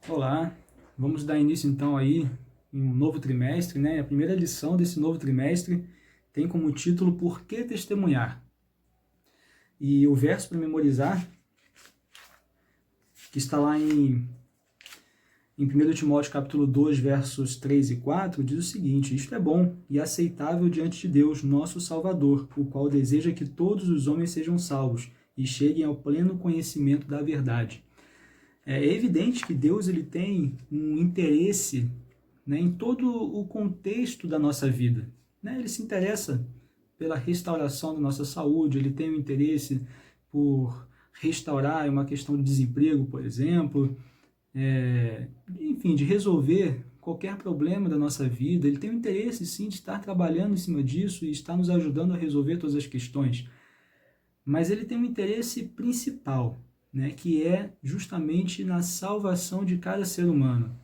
Olá, vamos dar início então aí em um novo trimestre, né? A primeira lição desse novo trimestre tem como título Por que testemunhar? E o verso para memorizar, que está lá em 1 Timóteo capítulo 2, versos 3 e 4, diz o seguinte: Isto é bom e aceitável diante de Deus, nosso Salvador, o qual deseja que todos os homens sejam salvos e cheguem ao pleno conhecimento da verdade. É evidente que Deus ele tem um interesse, né, em todo o contexto da nossa vida. Né? Ele se interessa pela restauração da nossa saúde, ele tem um interesse por restaurar uma questão de desemprego, por exemplo, enfim, de resolver qualquer problema da nossa vida. Ele tem um interesse, sim, de estar trabalhando em cima disso e estar nos ajudando a resolver todas as questões. Mas ele tem um interesse principal, né, que é justamente na salvação de cada ser humano.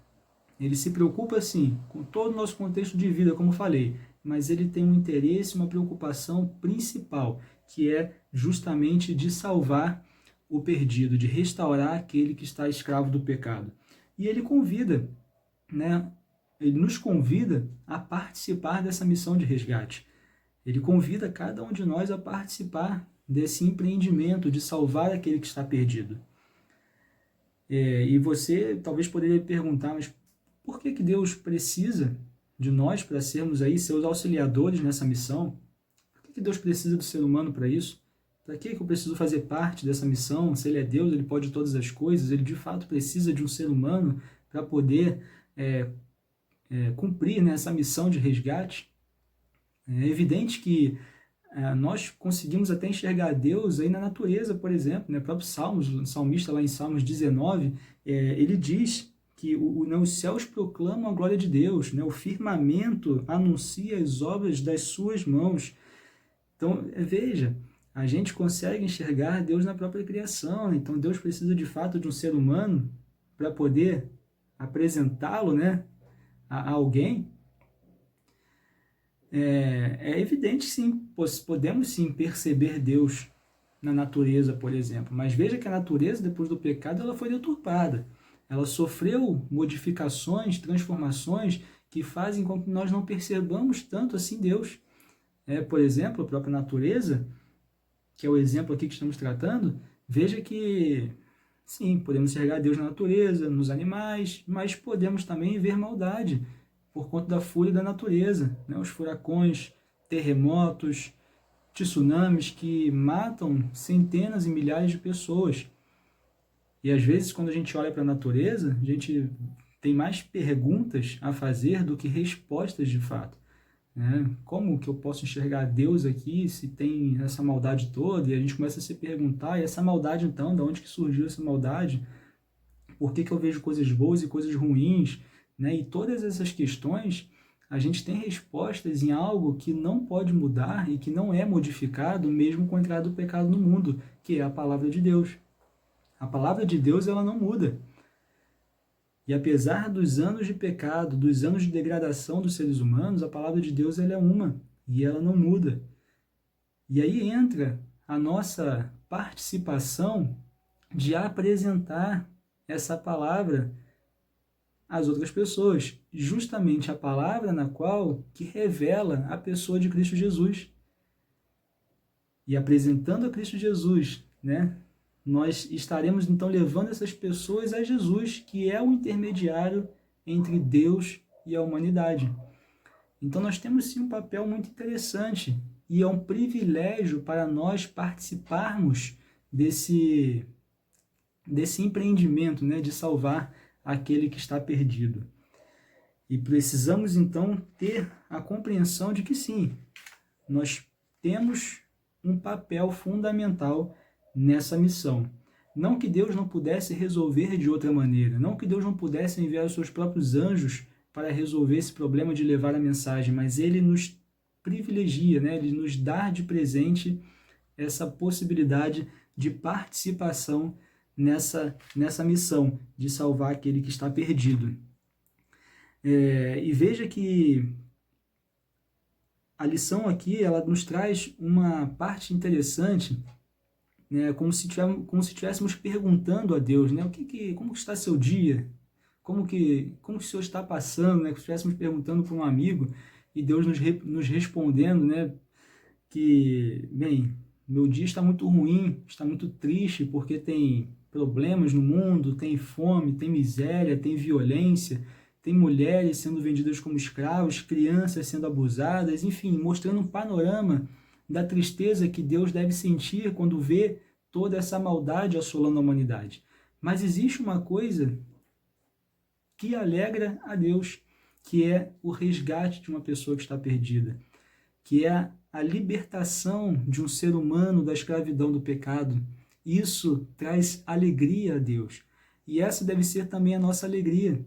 Ele se preocupa, sim, com todo o nosso contexto de vida, como falei, mas ele tem um interesse, uma preocupação principal, que é justamente de salvar o perdido, de restaurar aquele que está escravo do pecado. E ele convida, né, ele nos convida a participar dessa missão de resgate. Ele convida cada um de nós a participar desse empreendimento de salvar aquele que está perdido. E você talvez poderia perguntar, mas por que Deus precisa de nós para sermos aí seus auxiliadores nessa missão? Por que Deus precisa do ser humano para isso? Para que eu preciso fazer parte dessa missão? Se Ele é Deus, Ele pode todas as coisas, Ele de fato precisa de um ser humano para poder cumprir, né, essa missão de resgate? É evidente que nós conseguimos até enxergar Deus aí na natureza, por exemplo, né? O próprio Salmos, o salmista lá em Salmos 19, ele diz que os céus proclamam a glória de Deus, né? O firmamento anuncia as obras das suas mãos. Então, veja, a gente consegue enxergar Deus na própria criação, né? Então Deus precisa de fato de um ser humano para poder apresentá-lo, né, a alguém. É evidente, sim, podemos sim perceber Deus na natureza, por exemplo, mas veja que a natureza, depois do pecado, ela foi deturpada. Ela sofreu modificações, transformações que fazem com que nós não percebamos tanto assim Deus. Por exemplo, a própria natureza, que é o exemplo aqui que estamos tratando, veja que, sim, podemos enxergar Deus na natureza, nos animais, mas podemos também ver maldade por conta da fúria da natureza, né? Os furacões, terremotos, tsunamis que matam centenas e milhares de pessoas. E às vezes, quando a gente olha para a natureza, a gente tem mais perguntas a fazer do que respostas de fato. Né? Como que eu posso enxergar Deus aqui se tem essa maldade toda? E a gente começa a se perguntar, e essa maldade então, de onde que surgiu essa maldade? Por que eu vejo coisas boas e coisas ruins? Né? E todas essas questões, a gente tem respostas em algo que não pode mudar e que não é modificado mesmo com a entrada do pecado no mundo, que é a palavra de Deus. A palavra de Deus, ela não muda. E apesar dos anos de pecado, dos anos de degradação dos seres humanos, a palavra de Deus ela é uma e ela não muda. E aí entra a nossa participação de apresentar essa palavra às outras pessoas, justamente a palavra na qual que revela a pessoa de Cristo Jesus. E apresentando a Cristo Jesus, né, nós estaremos então levando essas pessoas a Jesus, que é o intermediário entre Deus e a humanidade. Então nós temos sim um papel muito interessante e é um privilégio para nós participarmos desse empreendimento, né, de salvar aquele que está perdido. E precisamos então ter a compreensão de que sim, nós temos um papel fundamental nessa missão. Não que Deus não pudesse resolver de outra maneira, não que Deus não pudesse enviar os seus próprios anjos para resolver esse problema de levar a mensagem, mas Ele nos privilegia, né? Ele nos dá de presente essa possibilidade de participação nessa missão de salvar aquele que está perdido. E veja que a lição aqui ela nos traz uma parte interessante, né, como se estivéssemos perguntando a Deus, né, como está seu dia? como que o Senhor está passando, né? Que estivéssemos perguntando para um amigo e Deus nos respondendo, né? Que, bem, meu dia está muito ruim, está muito triste porque tem problemas no mundo, tem fome, tem miséria, tem violência, tem mulheres sendo vendidas como escravos, crianças sendo abusadas, enfim, mostrando um panorama da tristeza que Deus deve sentir quando vê toda essa maldade assolando a humanidade. Mas existe uma coisa que alegra a Deus, que é o resgate de uma pessoa que está perdida, que é a libertação de um ser humano da escravidão do pecado. Isso traz alegria a Deus. E essa deve ser também a nossa alegria.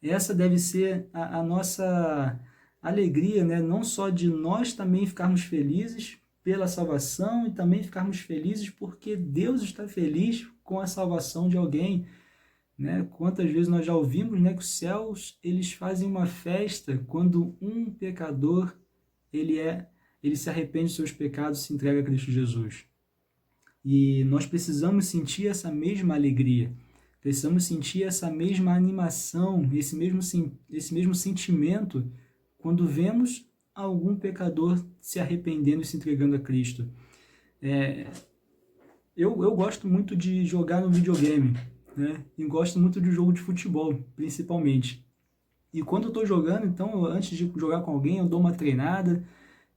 Essa deve ser a nossa alegria, né? Não só de nós também ficarmos felizes pela salvação e também ficarmos felizes porque Deus está feliz com a salvação de alguém, né? Quantas vezes nós já ouvimos, né, que os céus eles fazem uma festa quando um pecador ele se arrepende dos seus pecados e se entrega a Cristo Jesus. E nós precisamos sentir essa mesma alegria, precisamos sentir essa mesma animação, esse mesmo sentimento quando vemos algum pecador se arrependendo e se entregando a Cristo. Eu gosto muito de jogar no videogame, né? E gosto muito de jogo de futebol, principalmente. E quando eu estou jogando, então, antes de jogar com alguém, eu dou uma treinada.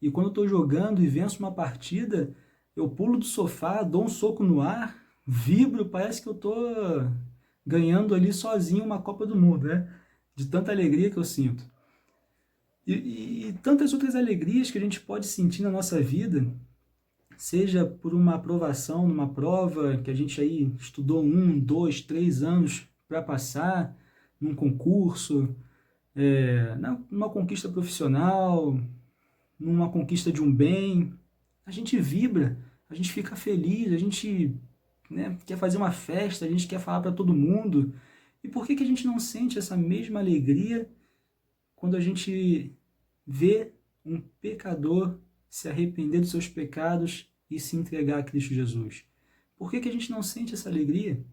E quando eu estou jogando e venço uma partida, eu pulo do sofá, dou um soco no ar, vibro, parece que eu estou ganhando ali sozinho uma Copa do Mundo, né? De tanta alegria que eu sinto. E tantas outras alegrias que a gente pode sentir na nossa vida, seja por uma aprovação numa prova que a gente aí estudou 1, 2, 3 anos para passar, num concurso, numa conquista profissional, numa conquista de um bem, a gente vibra, a gente fica feliz, a gente, né, quer fazer uma festa, a gente quer falar para todo mundo. E por que a gente não sente essa mesma alegria quando a gente vê um pecador se arrepender dos seus pecados e se entregar a Cristo Jesus? Por que a gente não sente essa alegria?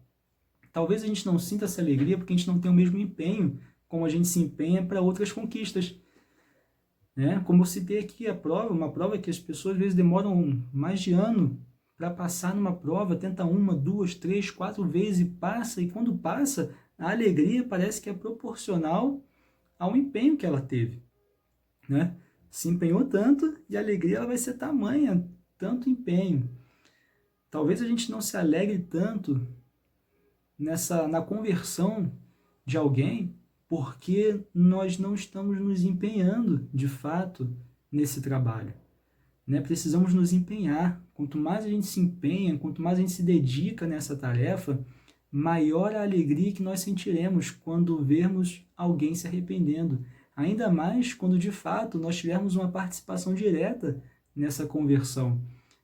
Talvez a gente não sinta essa alegria porque a gente não tem o mesmo empenho como a gente se empenha para outras conquistas. Né? Como eu citei aqui, uma prova que as pessoas às vezes demoram mais de ano para passar numa prova, tenta 1, 2, 3, 4 vezes e passa, e quando passa, a alegria parece que é proporcional ao empenho que ela teve. Né? Se empenhou tanto e a alegria ela vai ser tamanha, tanto empenho. Talvez a gente não se alegre tanto na conversão de alguém porque nós não estamos nos empenhando, de fato, nesse trabalho. Né? Precisamos nos empenhar. Quanto mais a gente se empenha, quanto mais a gente se dedica nessa tarefa, maior a alegria que nós sentiremos quando vermos alguém se arrependendo. Ainda mais quando, de fato, nós tivermos uma participação direta nessa conversão.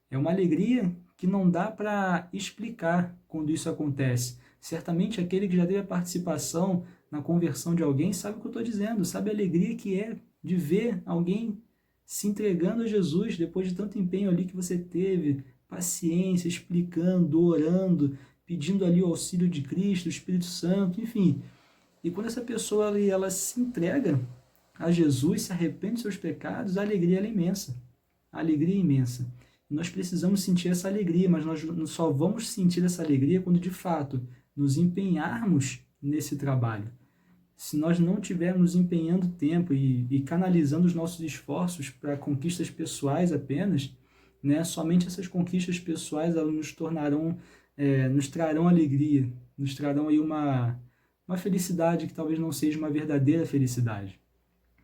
É uma alegria que não dá para explicar quando isso acontece. Certamente aquele que já teve a participação na conversão de alguém sabe o que eu estou dizendo, sabe a alegria que é de ver alguém se entregando a Jesus depois de tanto empenho ali que você teve, paciência, explicando, orando, pedindo ali o auxílio de Cristo, o Espírito Santo, enfim. E quando essa pessoa ali, ela se entrega a Jesus, se arrepende dos seus pecados, a alegria é imensa. A alegria é imensa. E nós precisamos sentir essa alegria, mas nós só vamos sentir essa alegria quando de fato nos empenharmos nesse trabalho. Se nós não estivermos empenhando tempo e canalizando os nossos esforços para conquistas pessoais apenas, né, somente essas conquistas pessoais elas nos trarão alegria, nos trarão aí uma felicidade que talvez não seja uma verdadeira felicidade.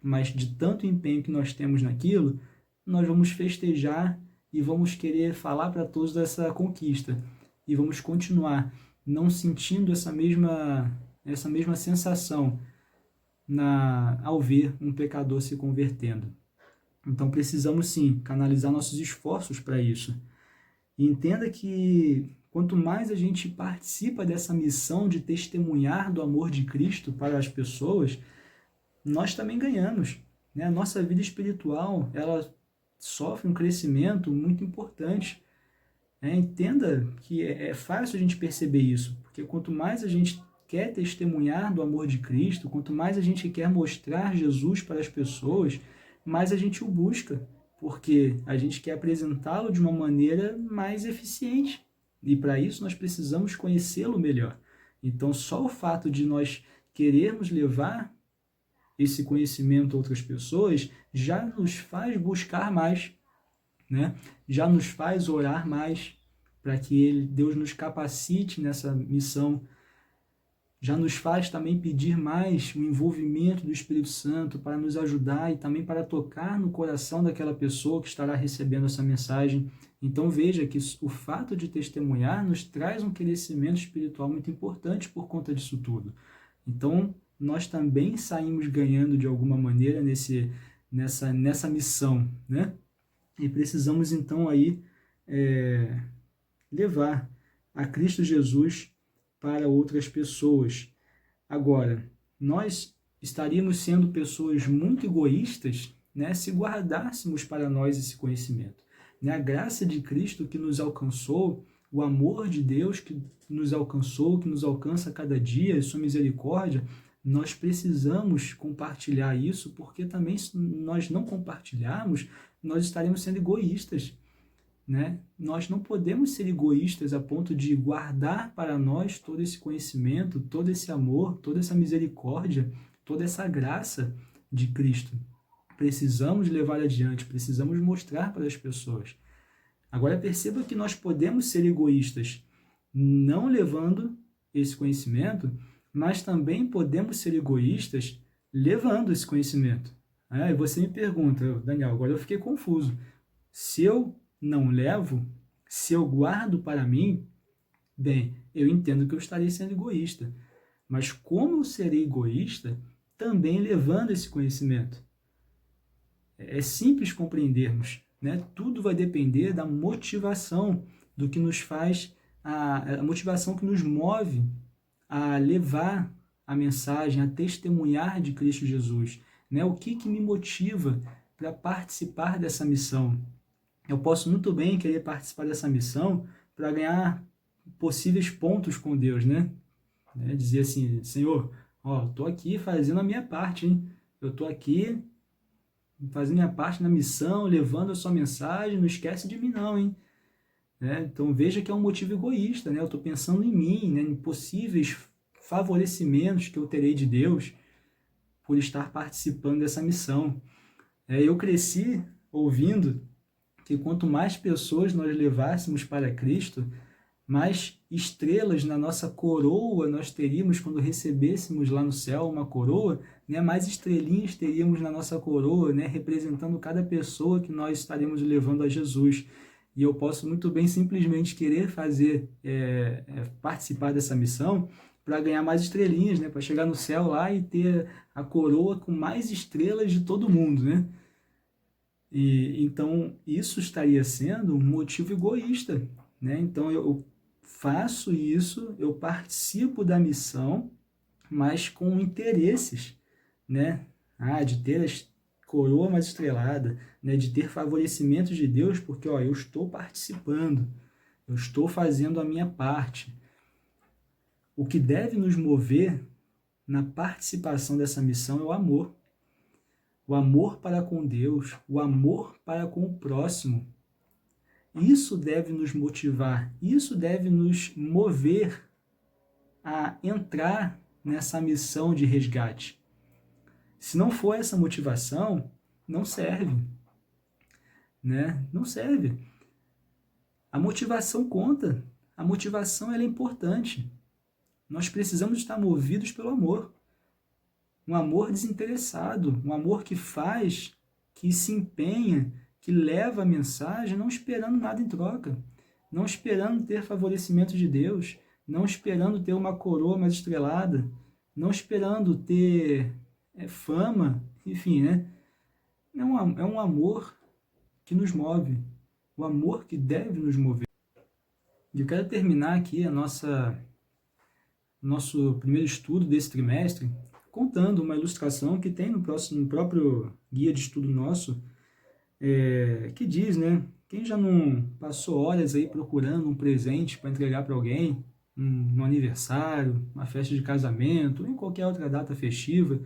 Mas de tanto empenho que nós temos naquilo, nós vamos festejar e vamos querer falar para todos dessa conquista. E vamos continuar não sentindo essa mesma sensação ao ver um pecador se convertendo. Então precisamos sim canalizar nossos esforços para isso. E entenda que quanto mais a gente participa dessa missão de testemunhar do amor de Cristo para as pessoas, nós também ganhamos. Né? A nossa vida espiritual ela sofre um crescimento muito importante. Entenda que é fácil a gente perceber isso, porque quanto mais a gente quer testemunhar do amor de Cristo, quanto mais a gente quer mostrar Jesus para as pessoas, mais a gente o busca, porque a gente quer apresentá-lo de uma maneira mais eficiente. E para isso nós precisamos conhecê-lo melhor. Então, só o fato de nós querermos levar esse conhecimento a outras pessoas já nos faz buscar mais, né? Já nos faz orar mais para que Deus nos capacite nessa missão. Já nos faz também pedir mais o envolvimento do Espírito Santo para nos ajudar e também para tocar no coração daquela pessoa que estará recebendo essa mensagem. Então veja que o fato de testemunhar nos traz um crescimento espiritual muito importante por conta disso tudo. Então nós também saímos ganhando de alguma maneira nessa missão, né? E precisamos então aí levar a Cristo Jesus para outras pessoas. Agora, nós estaríamos sendo pessoas muito egoístas, né, se guardássemos para nós esse conhecimento. Né? A graça de Cristo que nos alcançou, o amor de Deus que nos alcançou, que nos alcança a cada dia, a sua misericórdia, nós precisamos compartilhar isso, porque também se nós não compartilharmos, nós estaremos sendo egoístas. Né? Nós não podemos ser egoístas a ponto de guardar para nós todo esse conhecimento, todo esse amor, toda essa misericórdia, toda essa graça de Cristo. Precisamos levar adiante, precisamos mostrar para as pessoas. Agora perceba que nós podemos ser egoístas não levando esse conhecimento, mas também podemos ser egoístas levando esse conhecimento. E você me pergunta, Daniel, agora eu fiquei confuso. Se eu não levo, se eu guardo para mim, bem, eu entendo que eu estarei sendo egoísta. Mas como eu serei egoísta também levando esse conhecimento? É simples compreendermos, né? Tudo vai depender da motivação, do que nos faz, a motivação que nos move a levar a mensagem, a testemunhar de Cristo Jesus. Né? O que me motiva para participar dessa missão? Eu posso muito bem querer participar dessa missão para ganhar possíveis pontos com Deus, né? Dizer assim, Senhor, estou aqui fazendo a minha parte, hein? Eu estou aqui fazendo a minha parte na missão, levando a sua mensagem, não esquece de mim não, hein? Então veja que é um motivo egoísta, né? Eu estou pensando em mim, né? Em possíveis favorecimentos que eu terei de Deus por estar participando dessa missão. Eu cresci ouvindo que quanto mais pessoas nós levássemos para Cristo, mais estrelas na nossa coroa nós teríamos quando recebêssemos lá no céu uma coroa, né? Mais estrelinhas teríamos na nossa coroa, né? Representando cada pessoa que nós estaremos levando a Jesus. E eu posso muito bem simplesmente querer fazer, participar dessa missão para ganhar mais estrelinhas, né? Para chegar no céu lá e ter a coroa com mais estrelas de todo mundo, né? E então isso estaria sendo um motivo egoísta, né? Então eu faço isso, eu participo da missão, mas com interesses, né? De ter a coroa mais estrelada, né? De ter favorecimentos de Deus, porque eu estou participando, eu estou fazendo a minha parte. O que deve nos mover na participação dessa missão é o amor. O amor para com Deus, o amor para com o próximo. Isso deve nos motivar, isso deve nos mover a entrar nessa missão de resgate. Se não for essa motivação, não serve. Né? Não serve. A motivação conta. A motivação ela é importante. Nós precisamos estar movidos pelo amor. Um amor desinteressado, um amor que faz, que se empenha, que leva a mensagem não esperando nada em troca, não esperando ter favorecimento de Deus, não esperando ter uma coroa mais estrelada, não esperando ter fama, enfim, né? É um amor que nos move, o amor que deve nos mover. E eu quero terminar aqui nosso primeiro estudo desse trimestre contando uma ilustração que tem no próprio guia de estudo nosso, que diz, né? Quem já não passou horas aí procurando um presente para entregar para alguém, no aniversário, uma festa de casamento, ou em qualquer outra data festiva,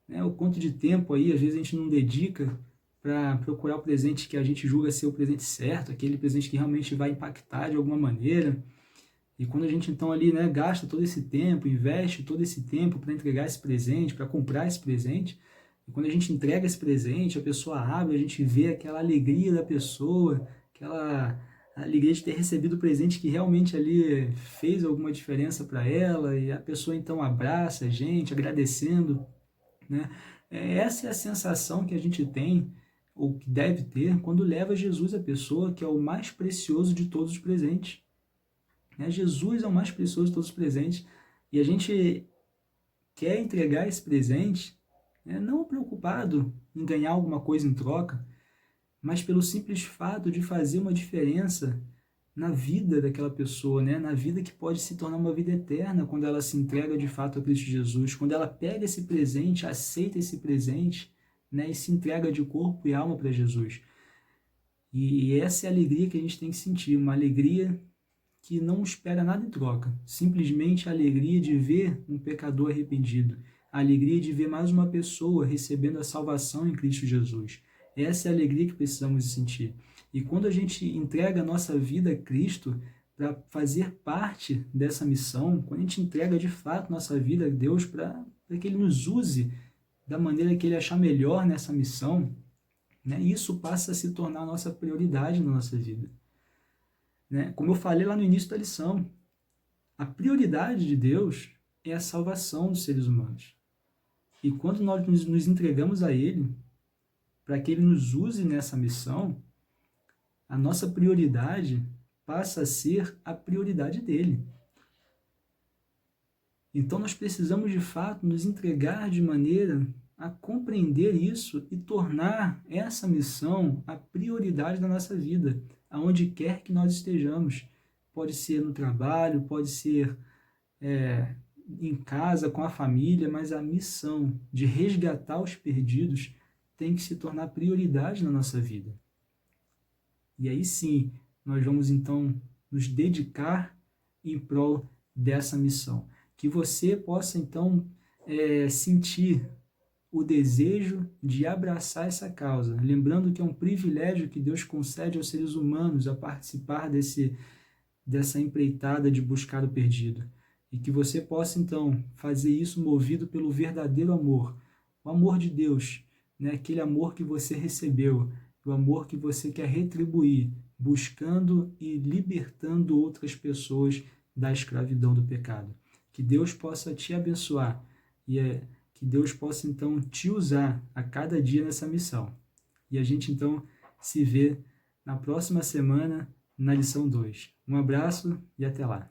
né? O quanto de tempo aí, às vezes, a gente não dedica para procurar o presente que a gente julga ser o presente certo, aquele presente que realmente vai impactar de alguma maneira. E quando a gente então ali, né, gasta todo esse tempo, investe todo esse tempo para entregar esse presente, para comprar esse presente, e quando a gente entrega esse presente, a pessoa abre, a gente vê aquela alegria da pessoa, aquela alegria de ter recebido o presente que realmente ali fez alguma diferença para ela, e a pessoa então abraça a gente, agradecendo, né? Essa é a sensação que a gente tem, ou que deve ter, quando leva Jesus à pessoa, que é o mais precioso de todos os presentes. Né? Jesus é o mais precioso de todos os presentes, e a gente quer entregar esse presente, né, não preocupado em ganhar alguma coisa em troca, mas pelo simples fato de fazer uma diferença na vida daquela pessoa, né? Na vida que pode se tornar uma vida eterna quando ela se entrega de fato a Cristo Jesus, quando ela pega esse presente, aceita esse presente, né? E se entrega de corpo e alma para Jesus. E essa é a alegria que a gente tem que sentir, uma alegria que não espera nada em troca, simplesmente a alegria de ver um pecador arrependido, a alegria de ver mais uma pessoa recebendo a salvação em Cristo Jesus. Essa é a alegria que precisamos sentir. E quando a gente entrega a nossa vida a Cristo para fazer parte dessa missão, quando a gente entrega de fato nossa vida a Deus para que Ele nos use da maneira que Ele achar melhor nessa missão, né, isso passa a se tornar a nossa prioridade na nossa vida. Né? Como eu falei lá no início da lição, a prioridade de Deus é a salvação dos seres humanos. E quando nós nos entregamos a Ele, para que Ele nos use nessa missão, a nossa prioridade passa a ser a prioridade dele. Então nós precisamos de fato nos entregar de maneira a compreender isso e tornar essa missão a prioridade da nossa vida, aonde quer que nós estejamos. Pode ser no trabalho, pode ser em casa, com a família, mas a missão de resgatar os perdidos tem que se tornar prioridade na nossa vida. E aí sim, nós vamos então nos dedicar em prol dessa missão. Que você possa então sentir o desejo de abraçar essa causa, lembrando que é um privilégio que Deus concede aos seres humanos a participar dessa empreitada de buscar o perdido. E que você possa então fazer isso movido pelo verdadeiro amor, o amor de Deus, né? Aquele amor que você recebeu, o amor que você quer retribuir, buscando e libertando outras pessoas da escravidão do pecado. Que Deus possa te abençoar e que Deus possa então te usar a cada dia nessa missão. E a gente então se vê na próxima semana na lição 2. Um abraço e até lá.